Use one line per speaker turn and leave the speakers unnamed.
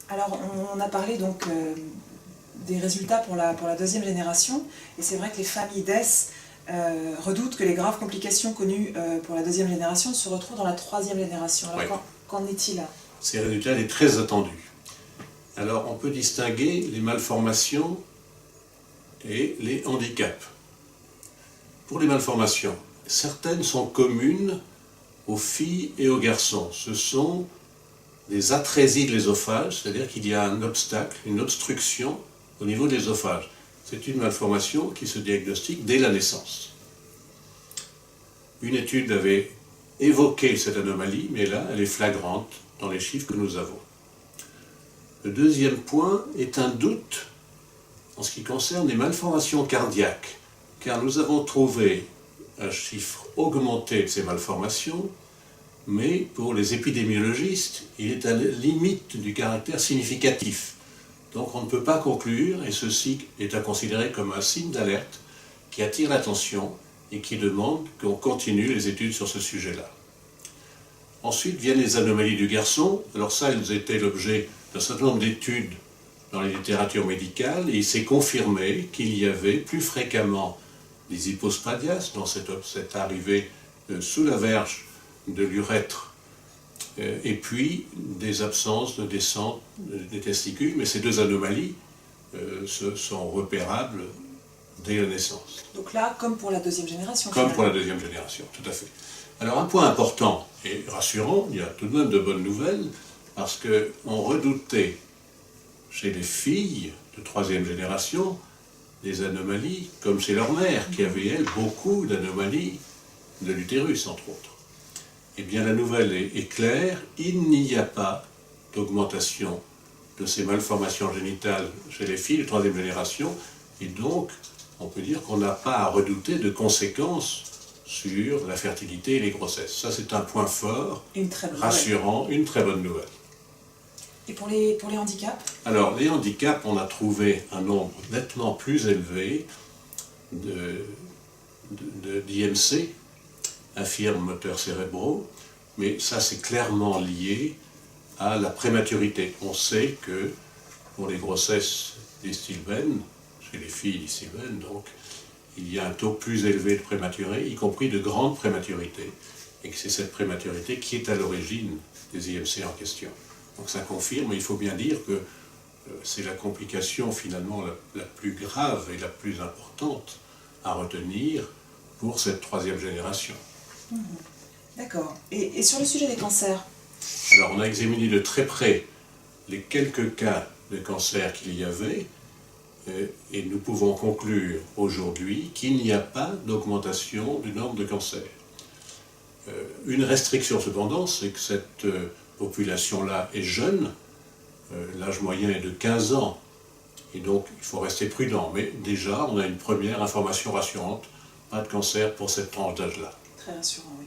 Alors, on a parlé donc des résultats pour la deuxième génération, et c'est vrai que les familles DES redoutent que les graves complications connues pour la deuxième génération se retrouvent dans la troisième génération. Alors,
Oui.
qu'en est-il?
Ces résultats sont très attendus. Alors, on peut distinguer les malformations et les handicaps. Pour les malformations, certaines sont communes aux filles et aux garçons. Ce sont des atrésies de l'œsophage, c'est-à-dire qu'il y a un obstacle, une obstruction au niveau de l'œsophage. C'est une malformation qui se diagnostique dès la naissance. Une étude avait évoqué cette anomalie, mais là, elle est flagrante dans les chiffres que nous avons. Le deuxième point est un doute en ce qui concerne les malformations cardiaques, car nous avons trouvé un chiffre augmenté de ces malformations, mais pour les épidémiologistes, il est à la limite du caractère significatif. Donc on ne peut pas conclure, et ceci est à considérer comme un signe d'alerte qui attire l'attention et qui demande qu'on continue les études sur ce sujet-là. Ensuite viennent les anomalies du garçon. Alors ça, elles étaient l'objet d'un certain nombre d'études dans les littératures médicales, et il s'est confirmé qu'il y avait plus fréquemment des hypospadias, dans cette arrivée sous la verge de l'urètre, et puis des absences de descente des testicules, mais ces deux anomalies sont repérables dès la naissance.
Donc là, comme pour la deuxième génération.
Comme pour la deuxième génération, tout à fait. Alors un point important et rassurant, il y a tout de même de bonnes nouvelles, parce qu'on redoutait chez les filles de troisième génération des anomalies, comme chez leur mère, qui avait, elle, beaucoup d'anomalies de l'utérus, entre autres. Eh bien, la nouvelle est claire, il n'y a pas d'augmentation de ces malformations génitales chez les filles de troisième génération, et donc, on peut dire qu'on n'a pas à redouter de conséquences sur la fertilité et les grossesses. Ça, c'est un point fort, rassurant, une très bonne nouvelle.
Et pour les handicaps?
Alors, les handicaps, on a trouvé un nombre nettement plus élevé d'IMC, infirmes moteurs cérébraux, mais ça, c'est clairement lié à la prématurité. On sait que pour les grossesses d'Istilben, chez les filles d'Istilben, donc, il y a un taux plus élevé de prématurés, y compris de grande prématurité, et que c'est cette prématurité qui est à l'origine des IMC en question. Donc ça confirme, et il faut bien dire que c'est la complication finalement la plus grave et la plus importante à retenir pour cette troisième génération.
D'accord. Et sur le sujet des cancers?
Alors on a examiné de très près les quelques cas de cancer qu'il y avait, et nous pouvons conclure aujourd'hui qu'il n'y a pas d'augmentation du nombre de cancers. Une restriction cependant, c'est que cette population-là est jeune, l'âge moyen est de 15 ans, et donc il faut rester prudent. Mais déjà, on a une première information rassurante, pas de cancer pour cette tranche d'âge-là.
Très rassurant, oui.